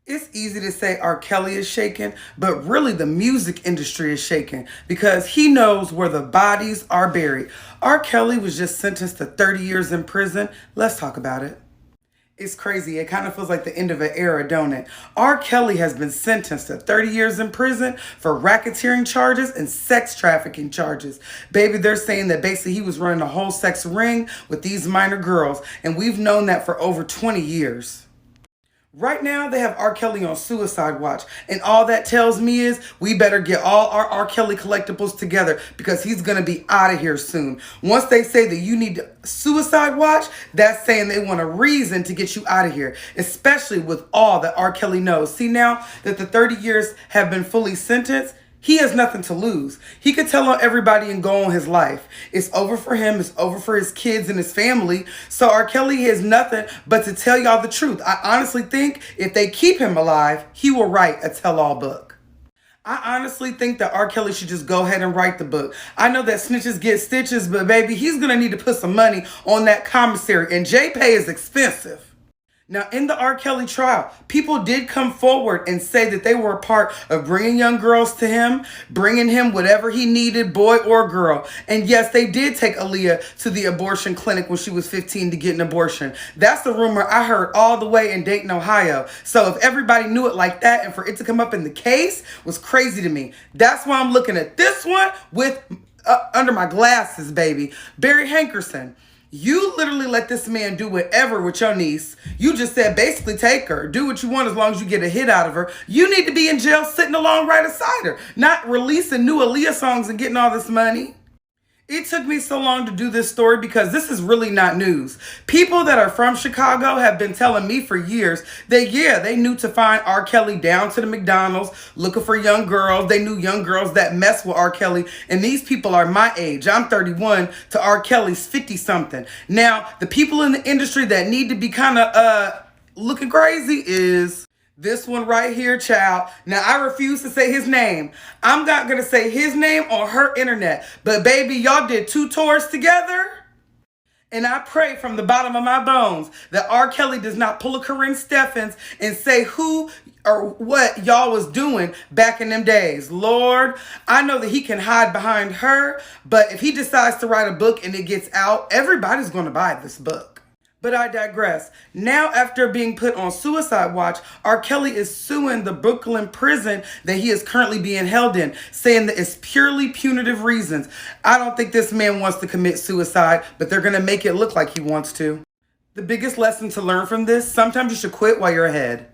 It's easy to say R. Kelly is shaken, but really the music industry is shaken because he knows where the bodies are buried. R. Kelly was just sentenced to 30 years in prison. Let's talk about it. It's crazy. It kind of feels like the end of an era, don't it? R. Kelly has been sentenced to 30 years in prison for racketeering charges and sex trafficking charges. Baby, they're saying that basically he was running a whole sex ring with these minor girls, and we've known that for over 20 years. Right now, they have R. Kelly on suicide watch. And all that tells me is we better get all our R. Kelly collectibles together because he's going to be out of here soon. Once they say that you need suicide watch, that's saying they want a reason to get you out of here, especially with all that R. Kelly knows. See, now that the 30 years have been fully sentenced, he has nothing to lose. He could tell on everybody and go on his life. It's over for him. It's over for his kids and his family. So R. Kelly has nothing but to tell y'all the truth. I honestly think if they keep him alive, he will write a tell-all book. I honestly think that R. Kelly should just go ahead and write the book. I know that snitches get stitches, but baby, he's going to need to put some money on that commissary. And J-Pay is expensive. Now, in the R. Kelly trial, people did come forward and say that they were a part of bringing young girls to him, bringing him whatever he needed, boy or girl. And yes, they did take Aaliyah to the abortion clinic when she was 15 to get an abortion. That's the rumor I heard all the way in Dayton, Ohio. So if everybody knew it like that and for it to come up in the case was crazy to me. That's why I'm looking at this one with under my glasses, baby. Barry Hankerson. You literally let this man do whatever with your niece. You just said basically take her. Do what you want as long as you get a hit out of her. You need to be in jail sitting along right beside her. Not releasing new Aaliyah songs and getting all this money. It took me so long to do this story because this is really not news. People that are from Chicago have been telling me for years that, yeah, they knew to find R. Kelly down to the McDonald's looking for young girls. They knew young girls that mess with R. Kelly. And these people are my age. I'm 31 to R. Kelly's 50-something. Now, the people in the industry that need to be kind of looking crazy is this one right here, child. Now, I refuse to say his name. I'm not going to say his name on her internet. But, baby, y'all did 2 tours together. And I pray from the bottom of my bones that R. Kelly does not pull a Corinne Steffens and say who or what y'all was doing back in them days. Lord, I know that he can hide behind her. But if he decides to write a book and it gets out, everybody's going to buy this book. But I digress. Now, after being put on suicide watch, R. Kelly is suing the Brooklyn prison that he is currently being held in, saying that it's purely punitive reasons. I don't think this man wants to commit suicide, but they're going to make it look like he wants to. The biggest lesson to learn from this, sometimes you should quit while you're ahead.